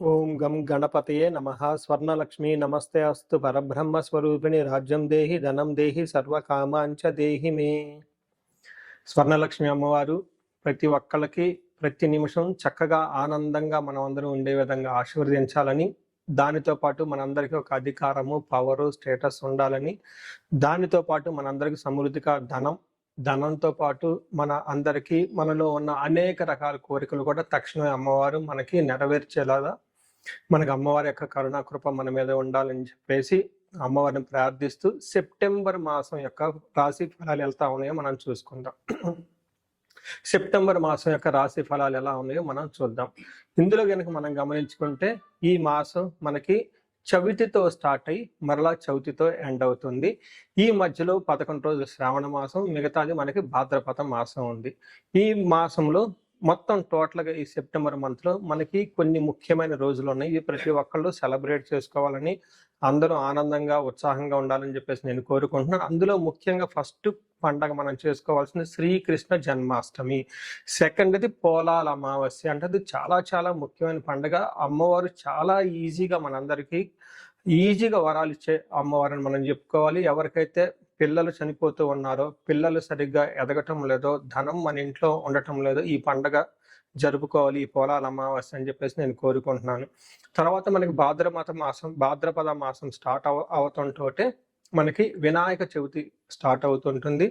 ఓం గం గణపతయే నమః. స్వర్ణలక్ష్మీ నమస్తే అస్తు. పరబ్రహ్మ స్వరూపిణి రాజ్యం దేహి ధనం దేహి సర్వకామాంచ దేహి మే. స్వర్ణలక్ష్మి అమ్మవారు ప్రతి ఒక్కళ్ళకి ప్రతి నిమిషం చక్కగా ఆనందంగా మనం అందరం ఉండే విధంగా ఆశీర్వదించాలని, దానితో పాటు మనందరికీ ఒక అధికారము, పవరు, స్టేటస్ ఉండాలని, దానితో పాటు మనందరికి సమృద్ధిగా ధనంతో పాటు మన అందరికీ మనలో ఉన్న అనేక రకాల కోరికలు కూడా తక్షణమే అమ్మవారు మనకి నెరవేర్చేలాగా మనకు అమ్మవారి యొక్క కరుణాకృప మన మీద ఉండాలని చెప్పేసి అమ్మవారిని ప్రార్థిస్తూ సెప్టెంబర్ మాసం యొక్క రాశి ఫలాలు ఎలా ఉన్నాయో మనం చూసుకుందాం. సెప్టెంబర్ మాసం యొక్క రాశి ఫలాలు ఎలా ఉన్నాయో మనం చూద్దాం. ఇందులో కనుక మనం గమనించుకుంటే ఈ మాసం మనకి చవితితో స్టార్ట్ అయ్యి మరలా చవితితో ఎండ్ అవుతుంది. ఈ మధ్యలో 11 రోజులు శ్రావణ మాసం, మిగతాది మనకి భాద్రపద మాసం ఉంది. ఈ మాసంలో మొత్తం టోటల్గా ఈ సెప్టెంబర్ మంత్లో మనకి కొన్ని ముఖ్యమైన రోజులు ఉన్నాయి. ఇవి ప్రతి ఒక్కళ్ళు సెలబ్రేట్ చేసుకోవాలని, అందరూ ఆనందంగా ఉత్సాహంగా ఉండాలని చెప్పేసి నేను కోరుకుంటున్నాను. అందులో ముఖ్యంగా ఫస్ట్ పండగ మనం చేసుకోవాల్సింది శ్రీకృష్ణ జన్మాష్టమి. సెకండ్ది పోలాల అమావాస్య. అంటే అది చాలా చాలా ముఖ్యమైన పండుగ. అమ్మవారు చాలా ఈజీగా మనందరికీ వరాలు ఇచ్చే అమ్మవారిని మనం చెప్పుకోవాలి. ఎవరికైతే పిల్లలు చనిపోతూ ఉన్నారో, పిల్లలు సరిగ్గా ఎదగటం లేదో, ధనం మన ఇంట్లో ఉండటం లేదో, ఈ పండగ జరుపుకోవాలి, ఈ పోలాల అమావాస్య అని చెప్పేసి నేను కోరుకుంటున్నాను. తర్వాత మనకి భాద్రపద మాసం స్టార్ట్ అవుతుంటే మనకి వినాయక చవితి స్టార్ట్ అవుతుంటుంది.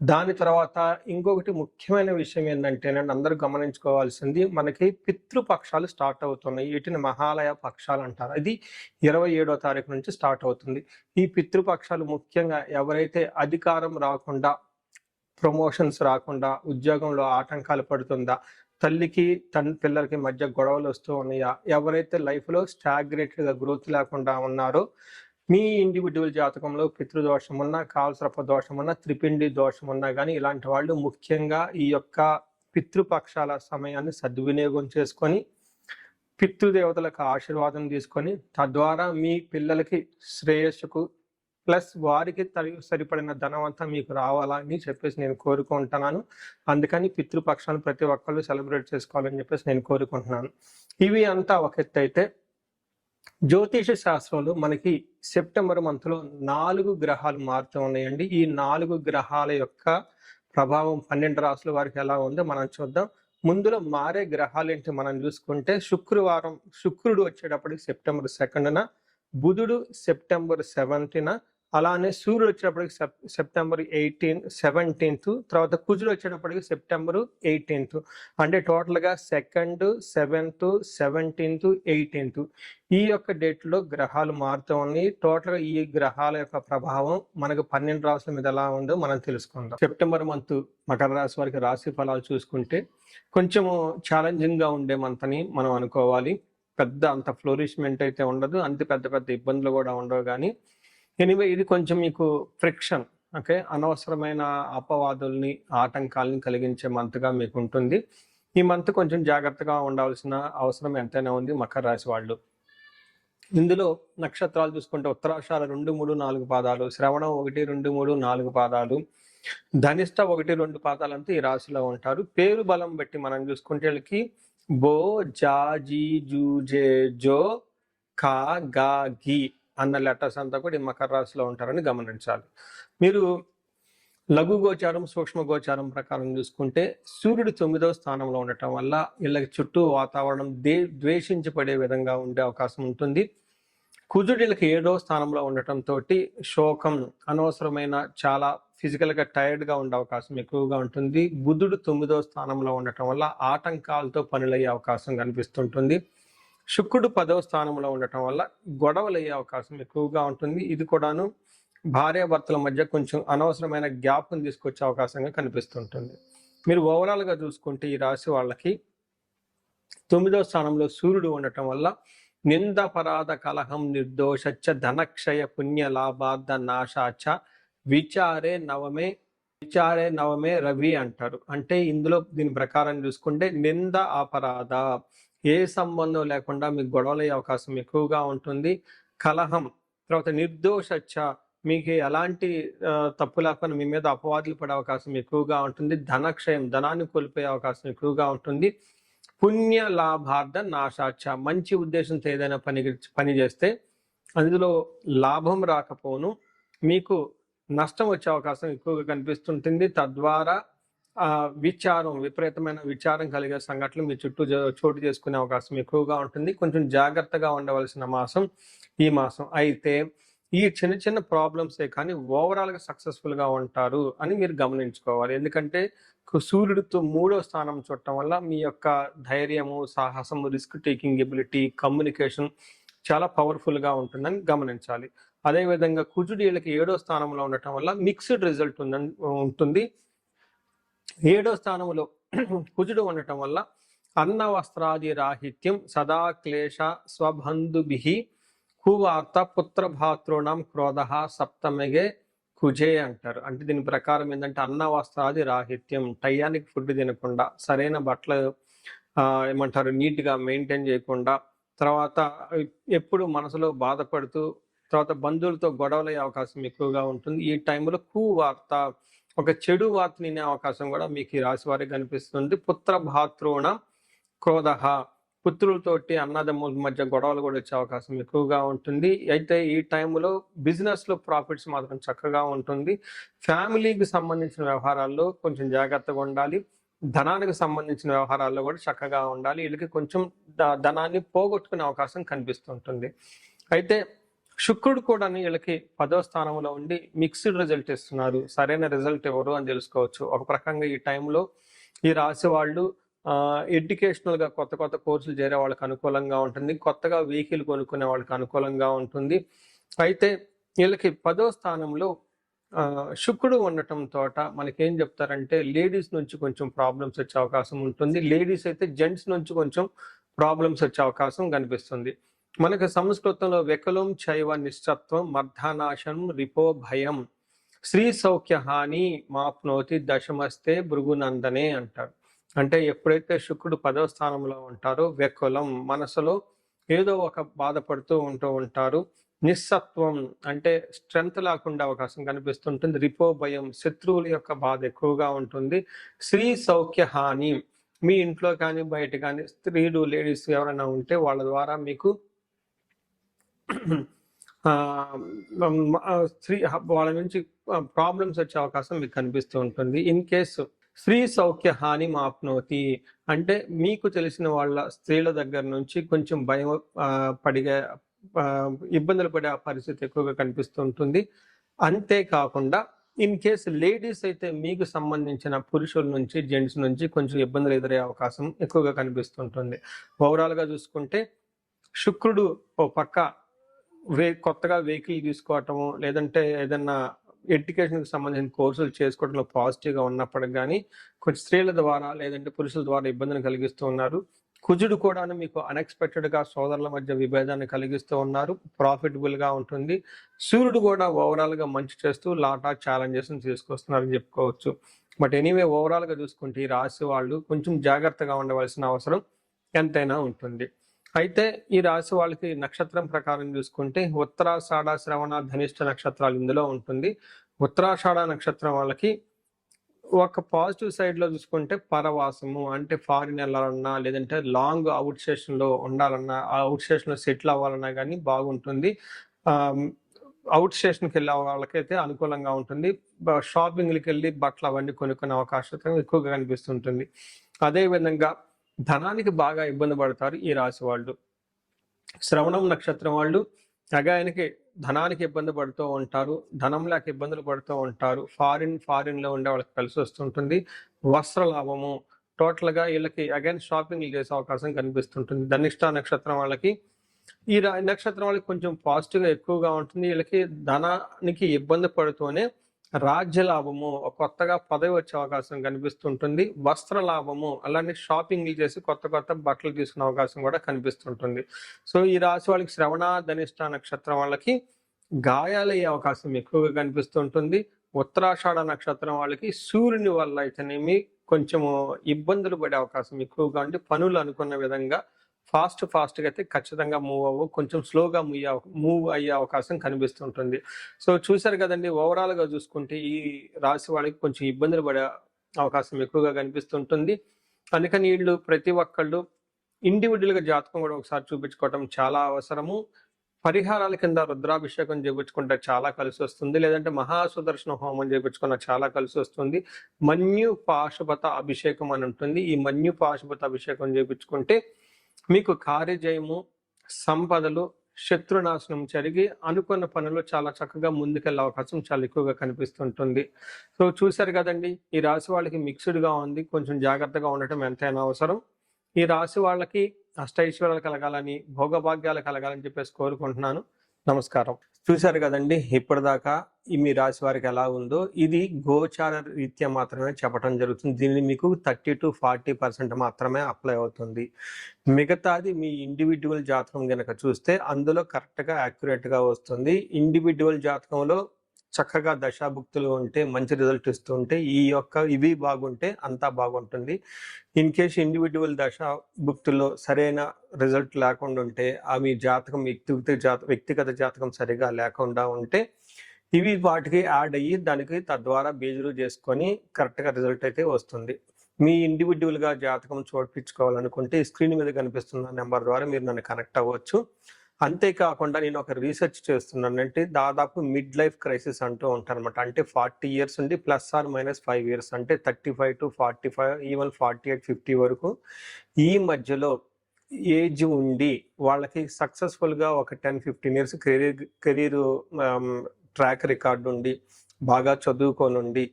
దాని తర్వాత ఇంకొకటి ముఖ్యమైన విషయం ఏంటంటే అందరూ గమనించుకోవాల్సింది, మనకి పితృపక్షాలు స్టార్ట్ అవుతున్నాయి. వీటిని మహాలయ పక్షాలు అంటారు. ఇది 27వ తారీఖు నుంచి స్టార్ట్ అవుతుంది. ఈ పితృపక్షాలు ముఖ్యంగా ఎవరైతే అధికారం రాకుండా, ప్రమోషన్స్ రాకుండా, ఉద్యోగంలో ఆటంకాలు పడుతుందా, తల్లికి పిల్లలకి మధ్య గొడవలు వస్తూ ఉన్నాయా, ఎవరైతే లైఫ్లో స్టాగ్నేటెడ్గా గ్రోత్ లేకుండా ఉన్నారో, మీ ఇండివిజువల్ జాతకంలో పితృదోషం ఉన్నా, కాలసర్ప దోషం ఉన్నా, త్రిపిండి దోషం ఉన్నా కానీ ఇలాంటి వాళ్ళు ముఖ్యంగా ఈ యొక్క పితృపక్షాల సమయాన్ని సద్వినియోగం చేసుకొని పితృదేవతలకు ఆశీర్వాదం తీసుకొని తద్వారా మీ పిల్లలకి శ్రేయస్సుకు ప్లస్ వారికి సరిపడిన ధనం అంతా మీకు రావాలని చెప్పేసి నేను కోరుకుంటున్నాను. అందుకని పితృపక్షాలను ప్రతి ఒక్కళ్ళు సెలబ్రేట్ చేసుకోవాలని చెప్పేసి నేను కోరుకుంటున్నాను. ఇవి అంతా ఒక ఎత్తు అయితే, జ్యోతిష శాస్త్రంలో మనకి సెప్టెంబర్ మంత్లో 4 గ్రహాలు మారుతూ ఉన్నాయండి. ఈ 4 గ్రహాల యొక్క ప్రభావం 12 రాసుల వారికి ఎలా ఉందో మనం చూద్దాం. ముందులో మారే గ్రహాలు ఏంటి మనం చూసుకుంటే, శుక్రుడు వచ్చేటప్పటికి సెప్టెంబర్ 2న, బుధుడు సెప్టెంబర్ 7న, అలానే సూర్యుడు వచ్చేటప్పటికి సెప్టెంబర్ 17th, తర్వాత కుజుడు వచ్చేటప్పటికి సెప్టెంబర్ 18th. అంటే టోటల్గా 2nd, 7th, 17th, 18th ఈ యొక్క డేట్లో గ్రహాలు మారుతూ ఉన్నాయి. టోటల్గా ఈ గ్రహాల యొక్క ప్రభావం మనకు 12 రాశుల మీద ఎలా ఉందో మనం తెలుసుకుందాం. సెప్టెంబర్ మంత్ మకర రాశి వారికి రాశి ఫలాలు చూసుకుంటే కొంచెము ఛాలెంజింగ్గా ఉండే మంత్ అని మనం అనుకోవాలి. పెద్ద అంత ఫ్లోరిష్మెంట్ అయితే ఉండదు, అంత పెద్ద ఇబ్బందులు కూడా ఉండవు. కానీ ఎనివే ఇది కొంచెం మీకు ఫ్రిక్షన్, ఓకే, అనవసరమైన అపవాదుల్ని, ఆటంకాలని కలిగించే మంత్గా మీకు ఉంటుంది. ఈ మంత్ కొంచెం జాగ్రత్తగా ఉండాల్సిన అవసరం ఎంతైనా ఉంది మకర రాశి వాళ్ళు. ఇందులో నక్షత్రాలు చూసుకుంటే ఉత్తరాషాఢ 2, 3, 4 పాదాలు, శ్రవణం 1, 2, 3, 4 పాదాలు, ధనిష్ట 1, 2 పాదాలు అంతా ఈ రాశిలో ఉంటారు. పేరు బలం బట్టి మనం చూసుకుంటే వీళ్ళకి బో, జా, జీ, జూ, జే, జో, కా, గా, గి అన్న లెటర్స్ అంతా కూడా ఈ మకర రాశిలో ఉంటారని గమనించాలి. మీరు లఘు గోచారం, సూక్ష్మ గోచారం ప్రకారం చూసుకుంటే సూర్యుడు 9వ స్థానంలో ఉండటం వల్ల వీళ్ళకి చుట్టూ వాతావరణం ద్వేషించబడే విధంగా ఉండే అవకాశం ఉంటుంది. కుజుడు వీళ్ళకి 7వ స్థానంలో ఉండటంతో శోకం, అనవసరమైన చాలా ఫిజికల్గా టైర్డ్గా ఉండే అవకాశం ఎక్కువగా ఉంటుంది. బుధుడు 9వ స్థానంలో ఉండటం వల్ల ఆటంకాలతో పనులయ్యే అవకాశం కనిపిస్తుంటుంది. శుక్రుడు 10వ స్థానంలో ఉండటం వల్ల గొడవలు అయ్యే అవకాశం ఎక్కువగా ఉంటుంది. ఇది కూడాను భార్యాభర్తల మధ్య కొంచెం అనవసరమైన గ్యాప్ను తీసుకొచ్చే అవకాశంగా కనిపిస్తుంటుంది. మీరు ఓవరాల్గా చూసుకుంటే ఈ రాశి వాళ్ళకి 9వ స్థానంలో సూర్యుడు ఉండటం వల్ల నిందపరాధ కలహం నిర్దోషచ్చ ధనక్షయ పుణ్య లాభార్థ నాశాచ విచారే నవమే రవి అంటారు. అంటే ఇందులో దీని ప్రకారం చూసుకుంటే నింద అపరాధ, ఏ సంబంధం లేకుండా మీకు గొడవలు అయ్యే అవకాశం ఎక్కువగా ఉంటుంది. కలహం, తర్వాత నిర్దోషచ్చ, మీకు ఎలాంటి తప్పు లేకుండా మీ మీద అపవాదులు పడే అవకాశం ఎక్కువగా ఉంటుంది. ధనక్షయం, ధనాన్ని కోల్పోయే అవకాశం ఎక్కువగా ఉంటుంది. పుణ్య లాభార్థ నాశాచ. మంచి ఉద్దేశంతో ఏదైనా పని చేస్తే అందులో లాభం రాకపోను, మీకు నష్టం వచ్చే అవకాశం ఎక్కువగా కనిపిస్తుంటుంది. తద్వారా విపరీతమైన విచారం కలిగే సంఘటనలు మీ చుట్టూ చోటు చేసుకునే అవకాశం ఎక్కువగా ఉంటుంది. కొంచెం జాగ్రత్తగా ఉండవలసిన మాసం ఈ మాసం. అయితే ఈ చిన్న చిన్న ప్రాబ్లమ్సే కానీ ఓవరాల్గా సక్సెస్ఫుల్గా ఉంటారు అని మీరు గమనించుకోవాలి. ఎందుకంటే సూర్యుడితో 3వ స్థానం చూడటం వల్ల మీ యొక్క ధైర్యము, సాహసము, రిస్క్ టేకింగ్ ఎబిలిటీ, కమ్యూనికేషన్ చాలా పవర్ఫుల్గా ఉంటుందని గమనించాలి. అదేవిధంగా కుజుడు వీళ్ళకి 7వ స్థానంలో ఉండటం వల్ల మిక్స్డ్ రిజల్ట్ ఉంటుంది. 7వ స్థానంలో కుజుడు ఉండటం వల్ల అన్న వస్త్రాది రాహిత్యం, సదా క్లేశ స్వబంధుభి, కువార్త పుత్ర భాతృణం క్రోధ సప్తమిగే కుజే అంటారు. అంటే దీని ప్రకారం ఏంటంటే అన్న వస్త్రాది రాహిత్యం, టయానికి ఫుడ్ తినకుండా, సరైన బట్టలు ఏమంటారు నీట్గా మెయింటైన్ చేయకుండా, తర్వాత ఎప్పుడు మనసులో బాధపడుతూ, తర్వాత బంధువులతో గొడవలయ్యే అవకాశం ఎక్కువగా ఉంటుంది. ఈ టైంలో కువార్త, ఒక చెడు వార్త వినే అవకాశం కూడా మీకు ఈ రాశి వారికి కనిపిస్తుంది. పుత్ర భాతృణ క్రోధ, పుత్రులతోటి అన్నదమ్ముల మధ్య గొడవలు కూడా వచ్చే అవకాశం ఎక్కువగా ఉంటుంది. అయితే ఈ టైంలో బిజినెస్లో ప్రాఫిట్స్ మాత్రం చక్కగా ఉంటుంది. ఫ్యామిలీకి సంబంధించిన వ్యవహారాల్లో కొంచెం జాగ్రత్తగా ఉండాలి. ధనానికి సంబంధించిన వ్యవహారాల్లో కూడా చక్కగా ఉండాలి. వీళ్ళకి కొంచెం ధనాన్ని పోగొట్టుకునే అవకాశం కనిపిస్తుంటుంది. అయితే శుక్రుడు కూడా వీళ్ళకి 10వ స్థానంలో ఉండి మిక్స్డ్ రిజల్ట్ ఇస్తున్నారు. సరైన రిజల్ట్ ఎవరు అని తెలుసుకోవచ్చు. ఒక ప్రకంగా ఈ టైంలో ఈ రాశి వాళ్ళు ఎడ్యుకేషనల్గా కొత్త కొత్త కోర్సులు చేరే వాళ్ళకి అనుకూలంగా ఉంటుంది. కొత్తగా వెహికల్ కొనుక్కునే వాళ్ళకి అనుకూలంగా ఉంటుంది. అయితే వీళ్ళకి 10వ స్థానంలో శుక్రుడు ఉండటం తోట మనకేం చెప్తారంటే లేడీస్ నుంచి కొంచెం ప్రాబ్లమ్స్ వచ్చే అవకాశం ఉంటుంది. లేడీస్ అయితే జెంట్స్ నుంచి కొంచెం ప్రాబ్లమ్స్ వచ్చే అవకాశం కనిపిస్తుంది. మనకు సంస్కృతంలో వెకలం చైవ నిశ్చత్వం మర్ధానాశనం రిపో భయం శ్రీ సౌఖ్య హాని మాప్నోతి దశమస్తే భృగునందనే అంటారు. అంటే ఎప్పుడైతే శుక్రుడు 10వ స్థానంలో ఉంటారో వెకులం, మనసులో ఏదో ఒక బాధపడుతూ ఉంటారు. నిస్సత్వం అంటే స్ట్రెంత్ లేకుండా అవకాశం కనిపిస్తుంటుంది. రిపో భయం, శత్రువుల యొక్క బాధ ఎక్కువగా ఉంటుంది. శ్రీ సౌఖ్య హాని, మీ ఇంట్లో కానీ బయట కానీ స్త్రీలు లేడీస్ ఎవరైనా ఉంటే వాళ్ళ ద్వారా మీకు వాళ్ళ నుంచి ప్రాబ్లమ్స్ వచ్చే అవకాశం మీకు కనిపిస్తూ ఉంటుంది. ఇన్ కేసు స్త్రీ సౌఖ్య హాని మాప్నోతి అంటే మీకు తెలిసిన వాళ్ళ స్త్రీల దగ్గర నుంచి కొంచెం భయం పడిగే ఇబ్బందులు పడే పరిస్థితి ఎక్కువగా కనిపిస్తూ ఉంటుంది. అంతేకాకుండా ఇన్ కేసు లేడీస్ అయితే మీకు సంబంధించిన పురుషుల నుంచి, జెంట్స్ నుంచి కొంచెం ఇబ్బందులు ఎదురయ్యే అవకాశం ఎక్కువగా కనిపిస్తుంటుంది. ఓవరాల్గా చూసుకుంటే శుక్రుడు ఓ పక్క కొత్తగా వెహికల్ తీసుకోవటము, లేదంటే ఏదన్నా ఎడ్యుకేషన్కి సంబంధించిన కోర్సులు చేసుకోవడంలో పాజిటివ్గా ఉన్నప్పటికి కానీ కొంచెం స్త్రీల ద్వారా లేదంటే పురుషుల ద్వారా ఇబ్బందిని కలిగిస్తూ ఉన్నారు. కుజుడు కూడా మీకు అన్ఎక్స్పెక్టెడ్గా సోదరుల మధ్య విభేదాన్ని కలిగిస్తూ ఉన్నారు. ప్రాఫిటబుల్గా ఉంటుంది. సూర్యుడు కూడా ఓవరాల్గా మంచి చేస్తూ లాట్ ఆఫ్ ఛాలెంజెస్ తీసుకొస్తున్నారని చెప్పుకోవచ్చు. బట్ ఎనీవే ఓవరాల్గా చూసుకుంటే ఈ రాశి వాళ్ళు కొంచెం జాగ్రత్తగా ఉండవలసిన అవసరం ఎంతైనా ఉంటుంది. అయితే ఈ రాశి వాళ్ళకి నక్షత్రం ప్రకారం చూసుకుంటే ఉత్తరాషాఢ, శ్రవణ, ధనిష్ట నక్షత్రాలు ఇందులో ఉంటుంది. ఉత్తరాషాఢ నక్షత్రం వాళ్ళకి ఒక పాజిటివ్ సైడ్లో చూసుకుంటే పరవాసము, అంటే ఫారిన్ వెళ్ళాలన్నా లేదంటే లాంగ్ అవుట్ స్టేషన్లో ఉండాలన్నా, ఆ అవుట్ స్టేషన్లో సెటిల్ అవ్వాలన్నా కానీ బాగుంటుంది. అవుట్ స్టేషన్కి వెళ్ళే వాళ్ళకైతే అనుకూలంగా ఉంటుంది. షాపింగ్కి వెళ్ళి బట్టలు అవన్నీ కొనుక్కునే అవకాశం ఎక్కువగా కనిపిస్తుంటుంది. అదేవిధంగా ధనానికి బాగా ఇబ్బంది పడతారు ఈ రాశి వాళ్ళు. శ్రవణం నక్షత్రం వాళ్ళు అగాయనికి ధనానికి ఇబ్బంది పడుతూ ఉంటారు. ధనం లేక ఇబ్బందులు పడుతూ ఉంటారు. ఫారిన్లో ఉండే వాళ్ళకి కలిసి వస్తుంటుంది. వస్త్ర లాభము, టోటల్గా వీళ్ళకి అగైన్ షాపింగ్ చేసే అవకాశం కనిపిస్తుంటుంది. ధనిష్ట నక్షత్రం వాళ్ళకి ఈ నక్షత్రం వాళ్ళకి కొంచెం పాజిటివ్గా ఎక్కువగా ఉంటుంది. వీళ్ళకి ధనానికి ఇబ్బంది పడుతూనే రాజ్య లాభము, కొత్తగా పదవి వచ్చే అవకాశం కనిపిస్తుంటుంది. వస్త్ర లాభము, అలానే షాపింగ్ చేసి కొత్త కొత్త బట్టలు తీసుకునే అవకాశం కూడా కనిపిస్తుంటుంది. సో ఈ రాశి వాళ్ళకి శ్రవణ, ధనిష్ట నక్షత్రం వాళ్ళకి గాయాలయ్యే అవకాశం ఎక్కువగా కనిపిస్తుంటుంది. ఉత్తరాషాఢ నక్షత్రం వాళ్ళకి సూర్యుని వల్ల అయితేనేమి కొంచెము ఇబ్బందులు పడే అవకాశం ఎక్కువగా ఉండి పనులు అనుకున్న విధంగా ఫాస్ట్గా అయితే ఖచ్చితంగా కొంచెం స్లోగా మూవ్ అయ్యే అవకాశం కనిపిస్తుంటుంది. సో చూశారు కదండి, ఓవరాల్గా చూసుకుంటే ఈ రాశి వాళ్ళకి కొంచెం ఇబ్బందులు పడే అవకాశం ఎక్కువగా కనిపిస్తుంటుంది. అందుకని వీళ్ళు ప్రతి ఒక్కళ్ళు ఇండివిడ్యువల్‌గా జాతకం కూడా ఒకసారి చూపించుకోవటం చాలా అవసరము. పరిహారాల కింద రుద్రాభిషేకం చేపించుకుంటే చాలా కలిసొస్తుంది. లేదంటే మహాసుదర్శన హోమం చేపించుకున్న చాలా కలిసొస్తుంది. మన్యు పాశుపత అభిషేకం అని ఉంటుంది. ఈ మన్యు పాశుపత అభిషేకం చేపించుకుంటే మీకు కార్యజయము, సంపదలు, శత్రునాశనం జరిగి అనుకున్న పనులు చాలా చక్కగా ముందుకెళ్ళే అవకాశం చాలా ఎక్కువగా కనిపిస్తుంటుంది. సో చూశారు కదండి, ఈ రాశి వాళ్ళకి మిక్స్డ్‌గా ఉంది. కొంచెం జాగ్రత్తగా ఉండటం ఎంతైనా అవసరం. ఈ రాశి వాళ్ళకి అష్టైశ్వర్యాలు కలగాలని, భోగభాగ్యాలు కలగాలని చెప్పేసి కోరుకుంటున్నాను. నమస్కారం. చూశారు కదండి, ఇప్పటిదాకా ఈ మీ రాశి వారికి ఎలా ఉందో ఇది గోచార రీత్యా మాత్రమే చెప్పడం జరుగుతుంది. దీనిని మీకు 30-40% మాత్రమే అప్లై అవుతుంది. మిగతాది మీ ఇండివిడ్యువల్ జాతకం గనక చూస్తే అందులో కరెక్ట్‌గా యాక్యురేట్‌గా వస్తుంది. ఇండివిడ్యువల్ జాతకంలో చక్కగా దశాభుక్తులు ఉంటే మంచి రిజల్ట్ ఇస్తూ ఉంటే ఇవి బాగుంటే అంతా బాగుంటుంది. ఇన్ కేస్ ఇండివిడ్యువల్ దశాభుక్తుల్లో సరైన రిజల్ట్ లేకుండా ఉంటే మీ జాతకం వ్యక్తిగత జాతకం సరిగా లేకుండా ఉంటే ఇవి వాటికి యాడ్ అయ్యి దానికి తద్వారా బేజులు చేసుకొని కరెక్ట్‌గా రిజల్ట్ అయితే వస్తుంది. మీ ఇండివిడ్యువల్‌గా జాతకం చూపించుకోవాలనుకుంటే స్క్రీన్ మీద కనిపిస్తున్న నెంబర్ ద్వారా మీరు నన్ను కనెక్ట్ అవ్వచ్చు. అంతేకాకుండా నేను ఒక రీసెర్చ్ చేస్తున్నాను. అంటే దాదాపు మిడ్ లైఫ్ క్రైసిస్ అంటూ ఉంటారనమాట. అంటే 40 ఇయర్స్ నుండి +/- 5 ఇయర్స్, అంటే 35-45, ఈవెన్ 48-50 వరకు ఈ మధ్యలో ఏజ్ ఉండి వాళ్ళకి సక్సెస్ఫుల్గా ఒక 10-15 ఇయర్స్ కెరీర్ ట్రాక్ రికార్డు ఉండి బాగా చదువుకోనుండి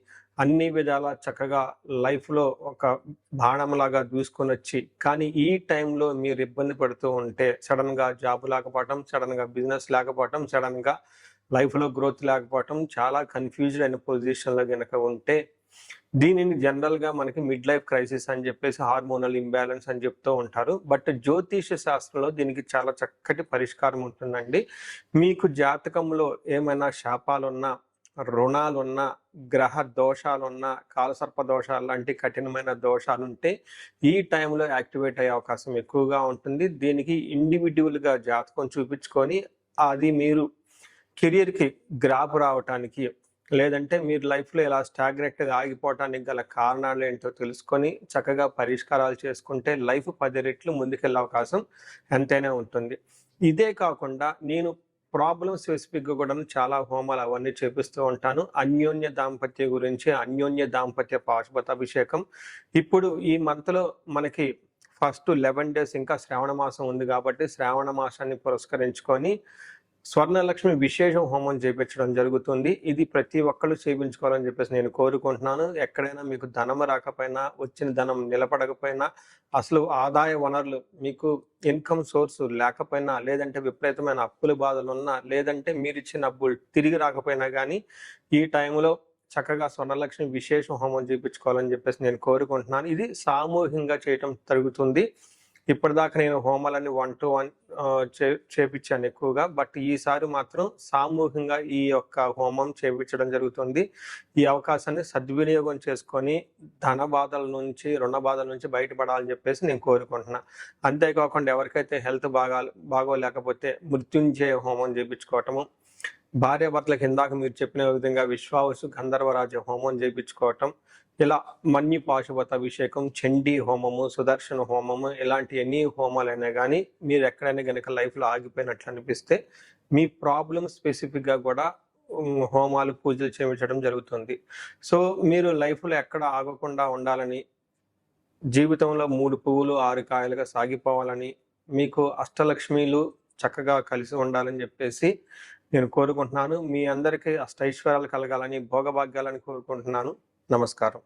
అన్ని విధాల చక్కగా లైఫ్లో ఒక బాణంలాగా దూసుకొని వచ్చి, కానీ ఈ టైంలో మీరు ఇబ్బంది పడుతూ ఉంటే సడన్గా జాబ్ లేకపోవటం, సడన్గా బిజినెస్ లేకపోవటం, సడన్గా లైఫ్లో గ్రోత్ లేకపోవటం, చాలా కన్ఫ్యూజ్డ్ అయిన పొజిషన్లో కనుక ఉంటే దీనిని జనరల్గా మనకి మిడ్ లైఫ్ క్రైసిస్ అని చెప్పేసి హార్మోనల్ ఇంబ్యాలెన్స్ అని చెప్తూ ఉంటారు. బట్ జ్యోతిష శాస్త్రంలో దీనికి చాలా చక్కటి పరిష్కారం ఉంటుందండి. మీకు జాతకంలో ఏమైనా శాపాలున్నా, రుణాలున్నా, గ్రహ దోషాలున్నా, కాలసర్ప దోషాలు లాంటి కఠినమైన దోషాలుంటే ఈ టైంలో యాక్టివేట్ అయ్యే అవకాశం ఎక్కువగా ఉంటుంది. దీనికి ఇండివిడ్యువల్గా జాతకం చూపించుకొని అది మీరు కెరియర్కి గ్రాప్ రావటానికి, లేదంటే మీరు లైఫ్లో ఇలా స్టాగ్నెట్గా ఆగిపోవటానికి గల కారణాలు ఏంటో తెలుసుకొని చక్కగా పరిష్కారాలు చేసుకుంటే లైఫ్ 10 రెట్లు ముందుకెళ్ళే అవకాశం ఎంతైనా ఉంటుంది. ఇదే కాకుండా నేను ప్రాబ్లం స్పెసిఫిక్గా కూడా చాలా హోమాలు అవన్నీ చేపిస్తూ ఉంటాను. అన్యోన్య దాంపత్య గురించి, అన్యోన్య దాంపత్య పాశుపత అభిషేకం. ఇప్పుడు ఈ మంత్లో మనకి ఫస్ట్ 11 డేస్ ఇంకా శ్రావణ మాసం ఉంది కాబట్టి శ్రావణ మాసాన్ని పురస్కరించుకొని స్వర్ణలక్ష్మి విశేషం హోమం చేయించడం జరుగుతుంది. ఇది ప్రతి ఒక్కళ్ళు చేయించుకోవాలని చెప్పేసి నేను కోరుకుంటున్నాను. ఎక్కడైనా మీకు ధనం రాకపోయినా, వచ్చిన ధనం నిలబడకపోయినా, అసలు ఆదాయ వనరులు మీకు ఇన్కమ్ సోర్స్ లేకపోయినా, లేదంటే విపరీతమైన అప్పుల బాధలు ఉన్నా, లేదంటే మీరు ఇచ్చిన అప్పులు తిరిగి రాకపోయినా కానీ ఈ టైంలో చక్కగా స్వర్ణలక్ష్మి విశేష హోమం చేయించుకోవాలని చెప్పేసి నేను కోరుకుంటున్నాను. ఇది సామూహికంగా చేయటం జరుగుతుంది. ఇప్పటిదాకా నేను హోమాలన్నీ 1-to-1 చేపించాను ఎక్కువగా. బట్ ఈసారి మాత్రం సామూహికంగా ఈ యొక్క హోమం చేయించడం జరుగుతుంది. ఈ అవకాశాన్ని సద్వినియోగం చేసుకొని ధన బాధల నుంచి, రుణ బాధల నుంచి బయటపడాలని చెప్పేసి నేను కోరుకుంటున్నా. అంతేకాకుండా ఎవరికైతే హెల్త్ బాగోలేకపోతే మృత్యుంజయ హోమం చేయించుకోవటము, భార్యాభర్తలకు ఇందాక మీరు చెప్పిన విధంగా విశ్వావసు గంధర్వరాజ హోమం చేయించుకోవటం, ఇలా మన్యు పాశుపత అభిషేకం, చండీ హోమము, సుదర్శన హోమము, ఇలాంటి ఎన్ని హోమాలైనా కానీ మీరు ఎక్కడైనా కనుక లైఫ్లో ఆగిపోయినట్లు అనిపిస్తే మీ ప్రాబ్లం స్పెసిఫిక్గా కూడా హోమాలు, పూజలు చేయించడం జరుగుతుంది. సో మీరు లైఫ్లో ఎక్కడ ఆగకుండా ఉండాలని, జీవితంలో 3 పువ్వులు 6 కాయలుగా సాగిపోవాలని, మీకు అష్టలక్ష్మీలు చక్కగా కలిసి ఉండాలని చెప్పేసి నేను కోరుకుంటున్నాను. మీ అందరికీ అష్టైశ్వర్యాలు కలగాలని, భోగభాగ్యాలని కోరుకుంటున్నాను. నమస్కారం.